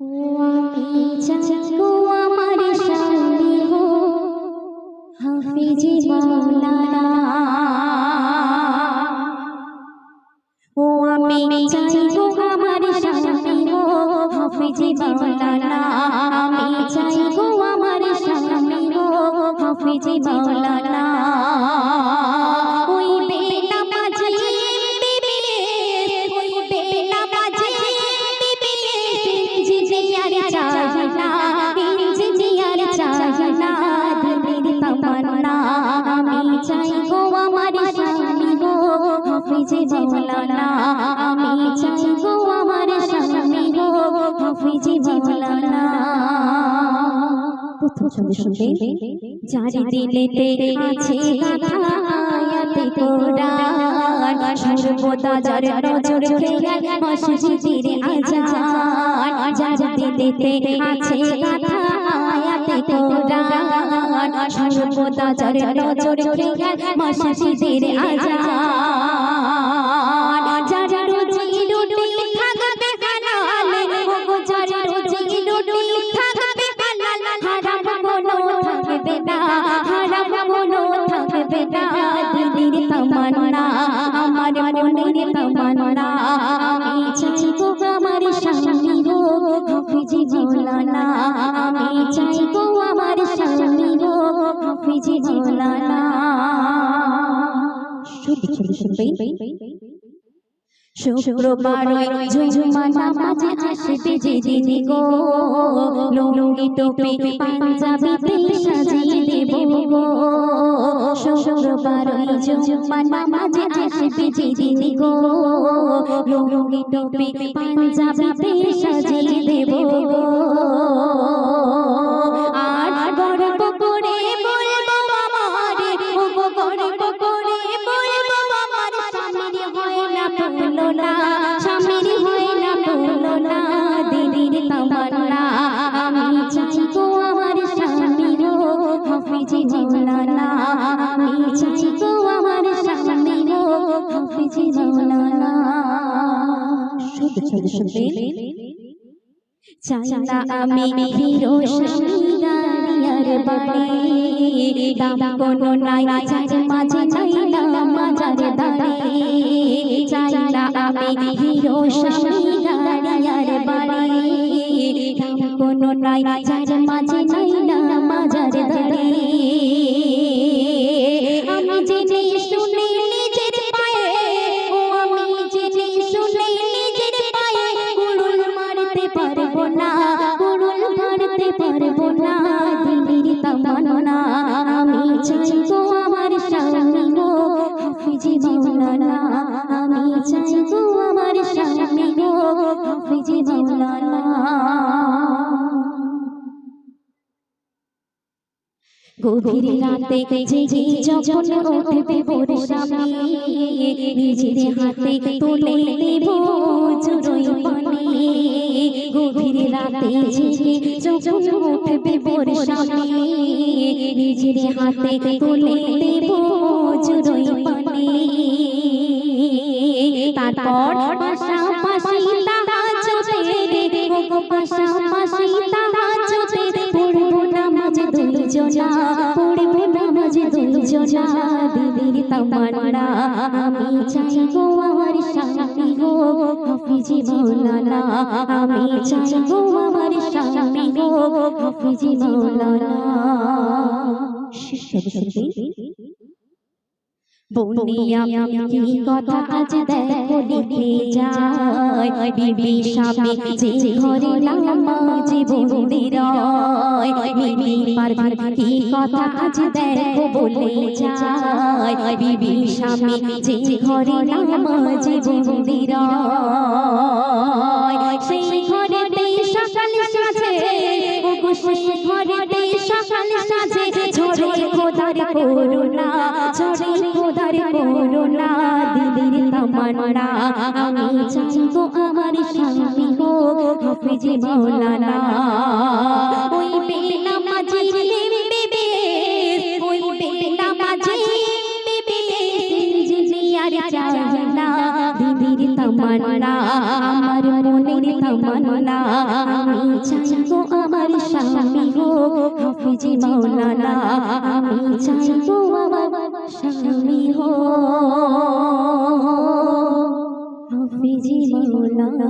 ও আমি চাইবো আমার স্বামী হো হাফিজি মাওলানা। ও আমি চাইবো আমার স্বামী হো হাফিজি মাওলানা। আমি চাইবো আমার স্বামী হো হাফিজি মাওলানা। ওই বেনামাজি ওই বেনামাজি ইঞ্জিনিয়ার চাই না, ইঞ্জিনিয়ার চাই না, দিলের তামান্না। আমি চাইবো আমার স্বামী গো হাফিজি মাওলানা। আমি চাইবো আমার স্বামী গো হাফিজি মাওলানা। প্রথম শব্দ শুনবেন, যার দিলেতে আছে আয়াতে কোরআন, সর্বদা যার নজর খেয়াল মসজিদের আজান। যার দিলেতে আছে আয়াতে কোরআন, সর্বদা যার নজর খেয়াল মসজিদের আজান। যার রুজি রুটি থাকবে হালাল, ও যার রুজি রুটি থাকবে হালাল, হারাম কোনো থাকবে না, হারাম কোনো থাকবে না। দিলের তামান্না আমার মনের তামান্না। আমি চাইবো আমার স্বামী গো হাফিজি মাওলানা। আমি চাইবো আমার স্বামী গো হাফিজি মাওলানা। শুক্রবার জুমা নামাজে আসবে যেদিন গো, লুঙ্গি টুপি পাঞ্জাবিতে সাজিয়ে দেব গো। শুক্রবার জুমা নামাজে আসবে যেদিন গো, লুঙ্গি টুপি পাঞ্জাবিতে সাজিয়ে দেব গো। আর গর্ব করে বলবো আমারে, ও গর্ব করে বলবো আমার স্বামীর হয় না তুলনা, স্বামীর হয় না তুলনা, দিলের তামান্না। আমি চাইবো আমার স্বামী গো হাফিজি মাওলানা। আমি চাইবো আমার স্বামী গো হাফিজি মাওলানা। শুনতে শুনবেন, চাই না আমি হিরো স্বামী গাড়িয়ার বাড়ি, দাম কোনো নাই যার মাঝে নাই না মাজার দাঁড়ি। চাই না আমি হিরো স্বামী গাড়িয়ার বাড়ি, দাম কোনো নাই যার মাঝে নাই না মাজার দাঁড়ি। আমি জেনে শুনে নিজের পায়ে, ও আমি জেনে শুনে নিজের পায়ে কুড়ুল মারতে পারবো না, কুড়ুল মারতে পারবো না, দিলের তামান্না। আমি চাইবো আমার স্বামী গো হাফিজি মাওলানা। আমি চাইবো আমার স্বামী গো হাফিজি মাওলানা। গভীর রাতে জেগে যখন উঠবে ভোর স্বামী, নিজের হাতে তুলে দেব চুরোই পানি। গভীর রাতে জেগে যখন উঠবে ভোর স্বামী, নিজের হাতে তুলে দেব চুরোই পানি। তারপর পাশাপাশি তাহাজ্জুদে, ও পাশাপাশি তাহাজ্জুদে পড়বো নামাজ দুইজনা, পড়বো নামাজ দুইজনা, দিলের তামান্না। আমি চাইবো আমার স্বামী গো হাফিজি মাওলানা। আমি চাইবো আমার স্বামী গো হাফিজি মাওলানা। বনিয়া কি কথা আজ দেখো লিখে যায়, বিবি স্বামী যে ঘরে নামাজে বন্দি রয়। বিবি পারভিন কি কথা আজ দেখো বলে যায়, বিবি স্বামী যে ঘরে নামাজে বন্দি রয়। সেই ঘরেতে সকাল সাজে, ও গো সেই ঘরেতে সকাল সাজে, ঝরে খোদার করুণা, ঝরে খোদার করুণা, দিলের তামান্না। আমি চাইবো আমার স্বামী গো হাফিজি মাওলানা। ওই বেনামাজি বিবি, ওই বেনামাজি বিবি ইঞ্জিনিয়ার চাই না, দিলের তামান্না। আমার মনের তামান্না আমি চাইবো আমার স্বামী গো হাফিজি মাওলানা আমি চাইবো আমার স্বামী গো হাফিজি মাওলানা